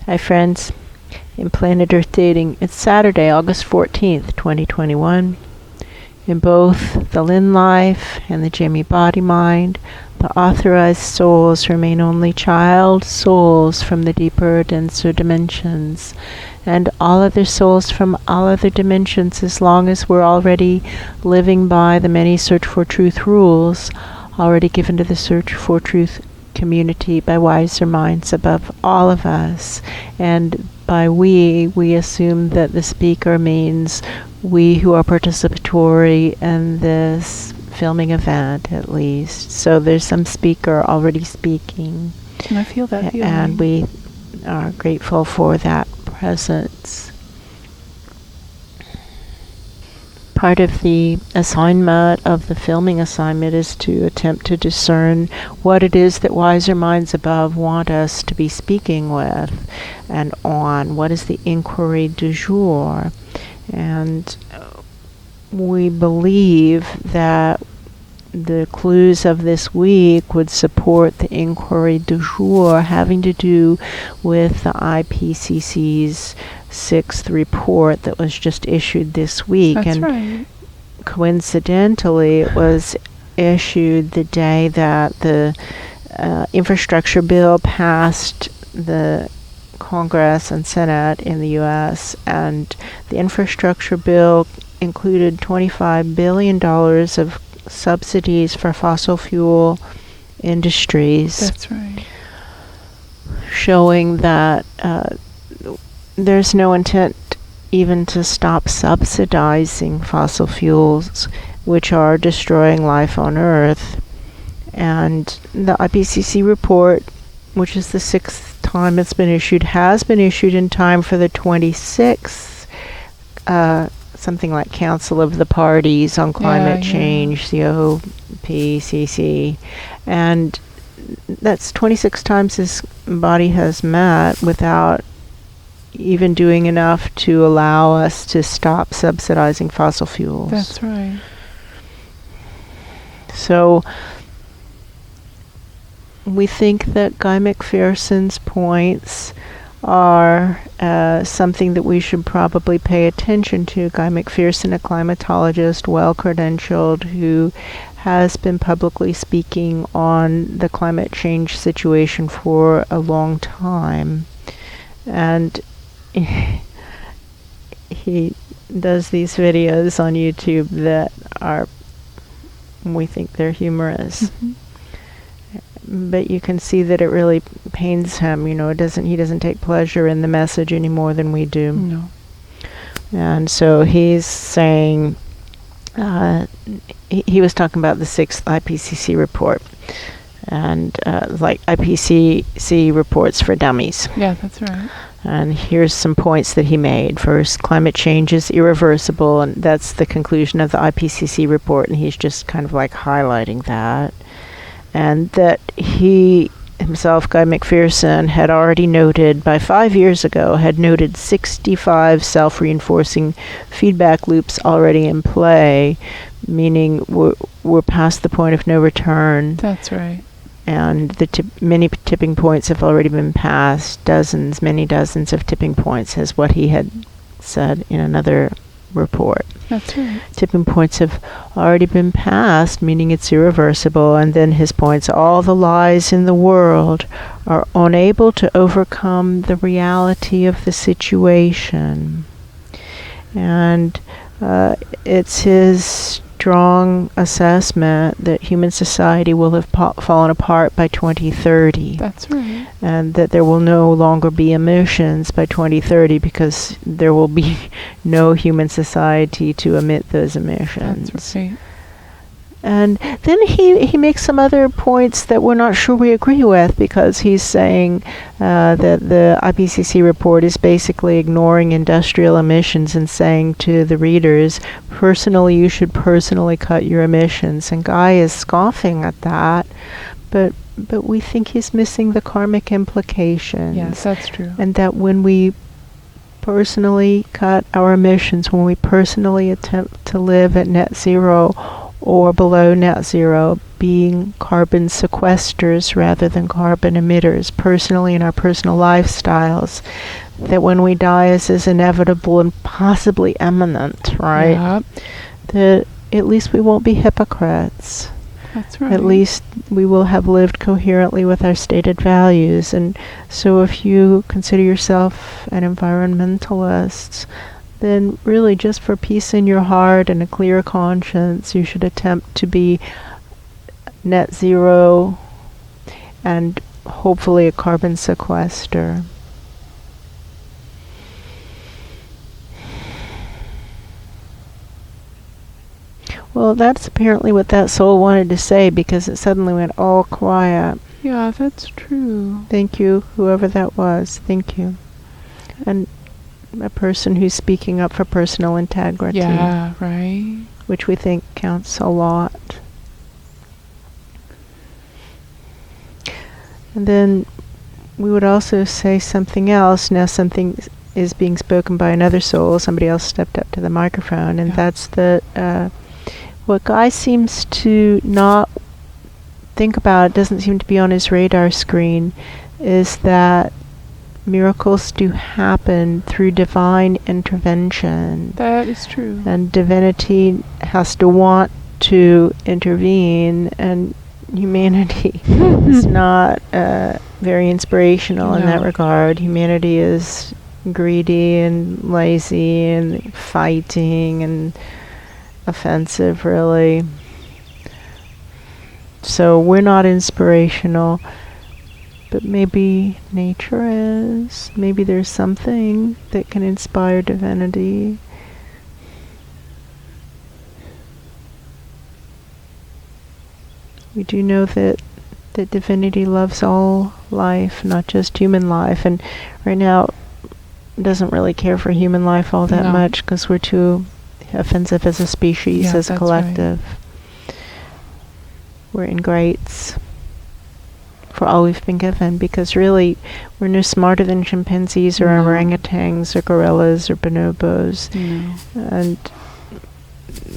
Hi friends, in Planet Earth Dating, it's Saturday, August 14th, 2021. In both the Lynn Life and the Jamie Body Mind, the authorized souls remain only child souls from the deeper, denser dimensions, and all other souls from all other dimensions, as long as we're already living by the many Search for Truth rules, already given to the Search for Truth community by wiser minds above all of us. And by we assume that the speaker means we who are participatory in this filming event, at least. So there's some speaker already speaking. And I feel that feeling. And we are grateful for that presence. Part of the assignment of the filming assignment is to attempt to discern what it is that wiser minds above want us to be speaking with and on. What is the inquiry du jour? And we believe that the clues of this week would support the inquiry du jour, having to do with the IPCC's 6th report that was just issued this week. That's and right. Coincidentally, it was issued the day that the infrastructure bill passed the Congress and Senate in the U.S., and the infrastructure bill included $25 billion of subsidies for fossil fuel industries. That's right. Showing that there's no intent even to stop subsidizing fossil fuels, which are destroying life on Earth. And the IPCC report, which is the 6th time it's been issued, has been issued in time for the 26th something like Council of the Parties on Climate Change, the IPCC, and that's 26 times this body has met without even doing enough to allow us to stop subsidizing fossil fuels. That's right. So we think that Guy McPherson's points are something that we should probably pay attention to. Guy McPherson, a climatologist, well-credentialed, who has been publicly speaking on the climate change situation for a long time. And he does these videos on YouTube that are, we think they're humorous. Mm-hmm. But you can see that it really pains him. You know, he doesn't take pleasure in the message any more than we do. No. And so he's saying, he was talking about the 6th IPCC report, and like IPCC reports for dummies. Yeah, that's right. And here's some points that he made. First, climate change is irreversible, and that's the conclusion of the IPCC report, and he's just kind of like highlighting that. And that he himself, Guy McPherson, had already noted, by 5 years ago, had noted 65 self-reinforcing feedback loops already in play, meaning we're past the point of no return. That's right. And the many tipping points have already been passed, many dozens of tipping points, is what he had said in another report. That's right. Tipping points have already been passed, meaning it's irreversible. And then his points, all the lies in the world are unable to overcome the reality of the situation. And it's his strong assessment that human society will have fallen apart by 2030. That's right. And that there will no longer be emissions by 2030 because there will be no human society to emit those emissions. That's right. And then he makes some other points that we're not sure we agree with, because he's saying that the IPCC report is basically ignoring industrial emissions and saying to the readers, personally, you should personally cut your emissions. And Guy is scoffing at that, but we think he's missing the karmic implications. Yes, that's true. And that when we personally cut our emissions, when we personally attempt to live at net zero or below net zero, being carbon sequesters rather than carbon emitters, personally in our personal lifestyles. That when we die, as is inevitable and possibly imminent, right? Yeah, That at least we won't be hypocrites. that's right. At least we will have lived coherently with our stated values. And so if you consider yourself an environmentalist, then really just for peace in your heart and a clear conscience, you should attempt to be net zero and hopefully a carbon sequester. Well, that's apparently what that soul wanted to say, because it suddenly went all quiet. Yeah, that's true. Thank you, whoever that was. Thank you. And a person who's speaking up for personal integrity. Yeah, right. Which we think counts a lot. And then we would also say something else. Now something is being spoken by another soul. Somebody else stepped up to the microphone, and that's that what Guy seems to not think about, doesn't seem to be on his radar screen, is that miracles do happen through divine intervention. That is true. And divinity has to want to intervene, and humanity is not very inspirational in that regard. Humanity is greedy and lazy and fighting and offensive, really. So we're not inspirational, but maybe nature is. Maybe there's something that can inspire divinity. We do know that divinity loves all life, not just human life, and right now doesn't really care for human life all that much, because we're too offensive as a species, as a collective. Right. We're ingrates for all we've been given, because really we're no smarter than chimpanzees or orangutans or gorillas or bonobos. And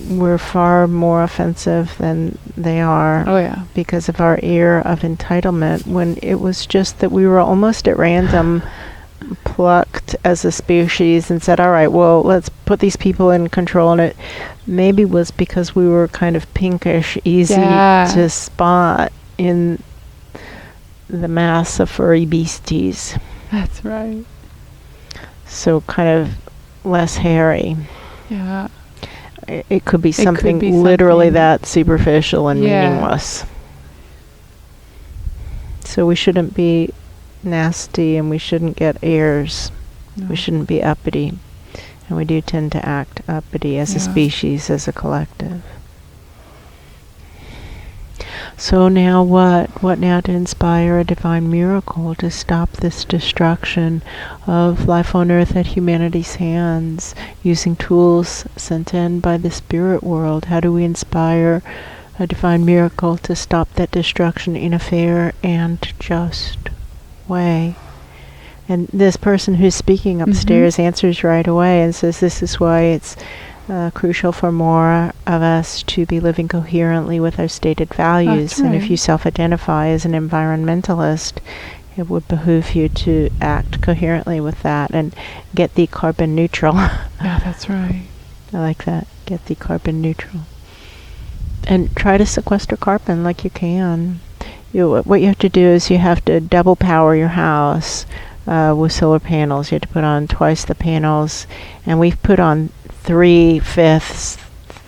we're far more offensive than they are. Oh yeah. Because of our air of entitlement, when it was just that we were almost at random plucked as a species and said, all right, well, let's put these people in control. And it maybe was because we were kind of pinkish, easy to spot in the mass of furry beasties. That's right. So kind of less hairy. Yeah. It could be something literally that superficial and meaningless. So we shouldn't be nasty, and we shouldn't get airs. We shouldn't be uppity. And we do tend to act uppity as a species, as a collective. So now what? What now to inspire a divine miracle to stop this destruction of life on earth at humanity's hands, using tools sent in by the spirit world? How do we inspire a divine miracle to stop that destruction in a fair and just way? And this person who's speaking upstairs answers right away and says this is why it's crucial for more of us to be living coherently with our stated values. And if you self-identify as an environmentalist, it would behoove you to act coherently with that and get the carbon neutral. Yeah, that's right. I like that. Get the carbon neutral. And try to sequester carbon like you can. What you have to do is you have to double power your house with solar panels. You have to put on twice the panels, and we've put on 3/5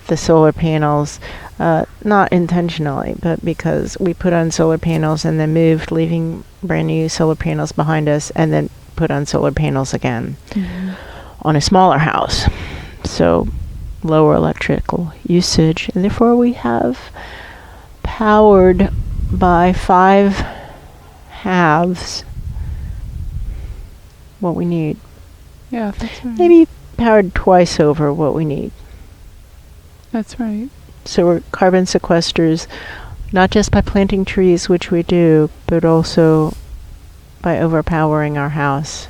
the solar panels, not intentionally, but because we put on solar panels and then moved, leaving brand new solar panels behind us, and then put on solar panels again on a smaller house. So lower electrical usage, and therefore we have powered by 5 halves what we need. Yeah, that's right. Maybe powered twice over what we need. That's right. So we're carbon sequesters, not just by planting trees, which we do, but also by overpowering our house.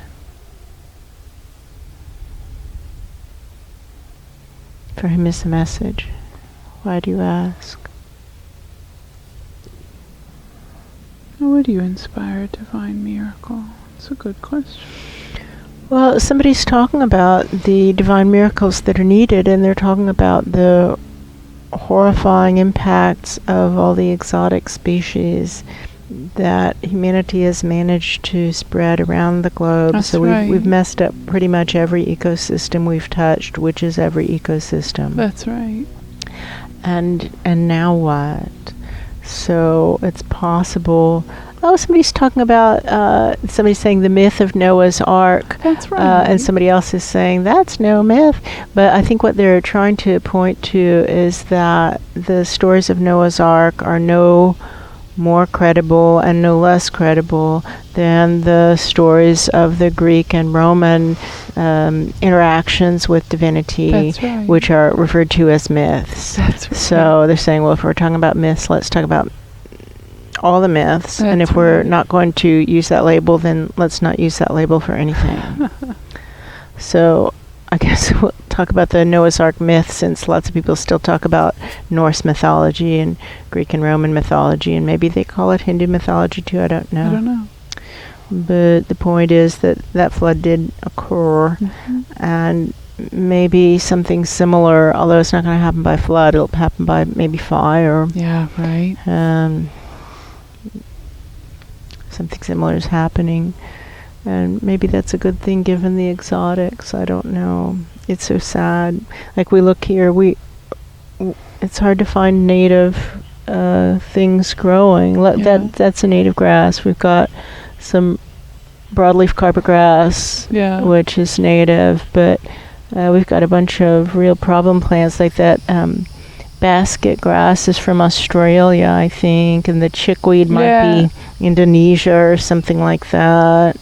For him is the message. Why do you ask? How would you inspire a divine miracle? It's a good question. Well, somebody's talking about the divine miracles that are needed, and they're talking about the horrifying impacts of all the exotic species that humanity has managed to spread around the globe. That's so right. we've messed up pretty much every ecosystem we've touched, which is every ecosystem. That's right. And now what? So it's possible. Oh, somebody's talking about, somebody's saying the myth of Noah's Ark. That's right. And somebody else is saying that's no myth. But I think what they're trying to point to is that the stories of Noah's Ark are no more credible and no less credible than the stories of the Greek and Roman interactions with divinity, That's right. which are referred to as myths. That's right. So they're saying, well, if we're talking about myths, let's talk about all the myths. And That's if we're right. not going to use that label, then let's not use that label for anything. So I guess we'll talk about the Noah's Ark myth, since lots of people still talk about Norse mythology and Greek and Roman mythology, and maybe they call it Hindu mythology too. I don't know. I don't know. But the point is that that flood did occur, and maybe something similar, although it's not going to happen by flood, it'll happen by maybe fire. Yeah, right. Something similar is happening. And maybe that's a good thing given the exotics. I don't know. It's so sad. Like we look here, it's hard to find native things growing. Yeah. That's a native grass. We've got some broadleaf carpet grass, Yeah. which is native, but we've got a bunch of real problem plants like that. Basket grass is from Australia, I think, and the chickweed might be Indonesia or something like that.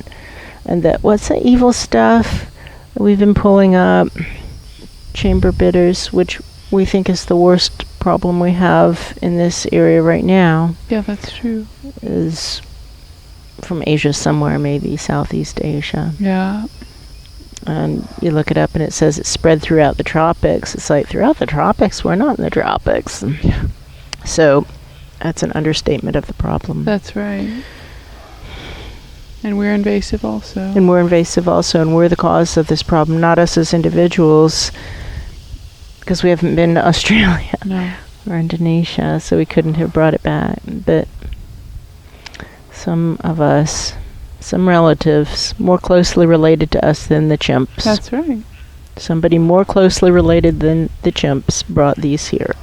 And what's the evil stuff that we've been pulling up? Chamber bitters, which we think is the worst problem we have in this area right now, Yeah, that's true. is from Asia somewhere, maybe Southeast Asia. Yeah. And you look it up and it says it's spread throughout the tropics. It's like, throughout the tropics? We're not in the tropics. Yeah. So that's an understatement of the problem. That's right. And we're invasive also. And we're invasive also, and we're the cause of this problem, not us as individuals, because we haven't been to Australia No. or Indonesia, so we couldn't have brought it back. But some of us, some relatives more closely related to us than the chimps. That's right. Somebody more closely related than the chimps brought these here.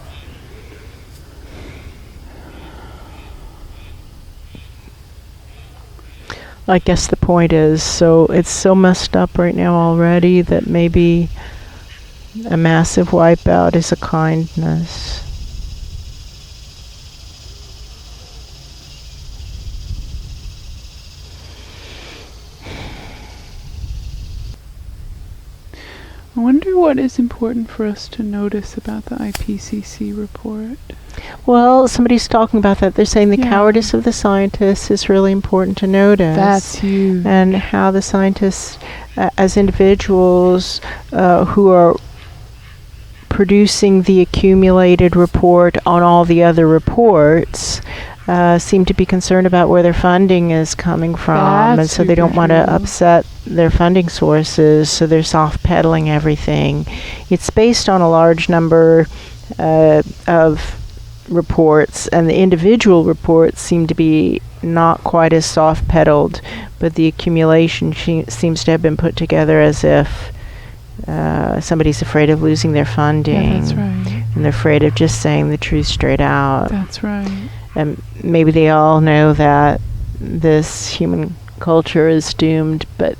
I guess the point is, so it's so messed up right now already that maybe a massive wipeout is a kindness. I wonder what is important for us to notice about the IPCC report. Well, somebody's talking about that. They're saying the Yeah. cowardice of the scientists is really important to notice. That's huge. And how the scientists, as individuals who are producing the accumulated report on all the other reports, seem to be concerned about where their funding is coming from. That's And so they don't super want to true. upset their funding sources, so they're soft-pedaling everything. It's based on a large number of reports, and the individual reports seem to be not quite as soft-pedaled, but the accumulation seems to have been put together as if somebody's afraid of losing their funding. Yeah, that's right. And they're afraid of just saying the truth straight out. That's right. And maybe they all know that this human culture is doomed, but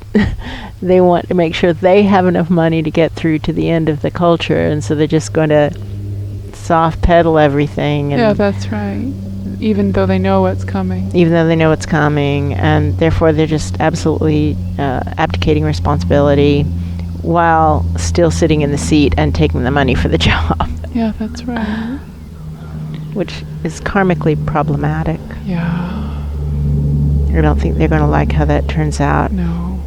they want to make sure they have enough money to get through to the end of the culture, and so they're just going to soft pedal everything. And Yeah, that's right. Even though they know what's coming. even though they know it's coming, and therefore they're just absolutely abdicating responsibility while still sitting in the seat and taking the money for the job, Yeah, that's right. which is karmically problematic. Yeah. I don't think they're going to like how that turns out. No.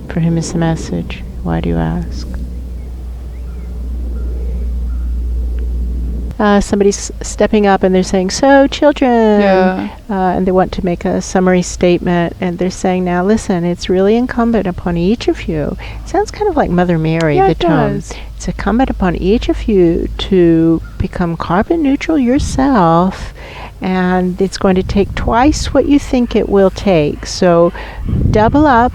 For him is the message. Why do you ask? somebody's stepping up and they're saying, "So, children," Yeah. and they want to make a summary statement, and they're saying, "Now, listen, it's really incumbent upon each of you." It sounds kind of like Mother Mary, Yeah, the it tone. does. It's incumbent upon each of you to become carbon neutral yourself, and it's going to take twice what you think it will take. So, double up.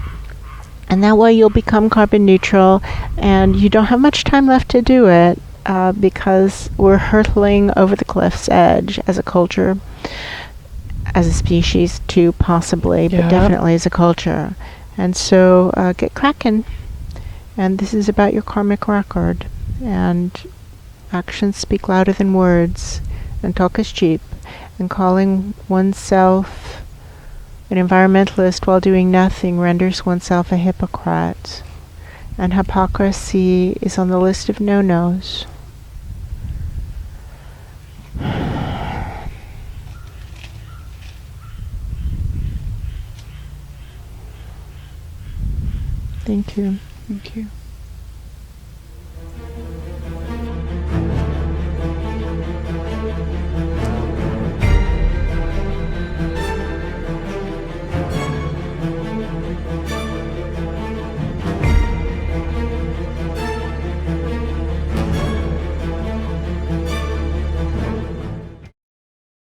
And that way you'll become carbon neutral, and you don't have much time left to do it because we're hurtling over the cliff's edge as a culture, as a species too, possibly, but Yeah. definitely as a culture. And so get cracking. And this is about your karmic record. And actions speak louder than words, and talk is cheap. And calling oneself an environmentalist while doing nothing renders oneself a hypocrite, and hypocrisy is on the list of no-nos. Thank you. Thank you.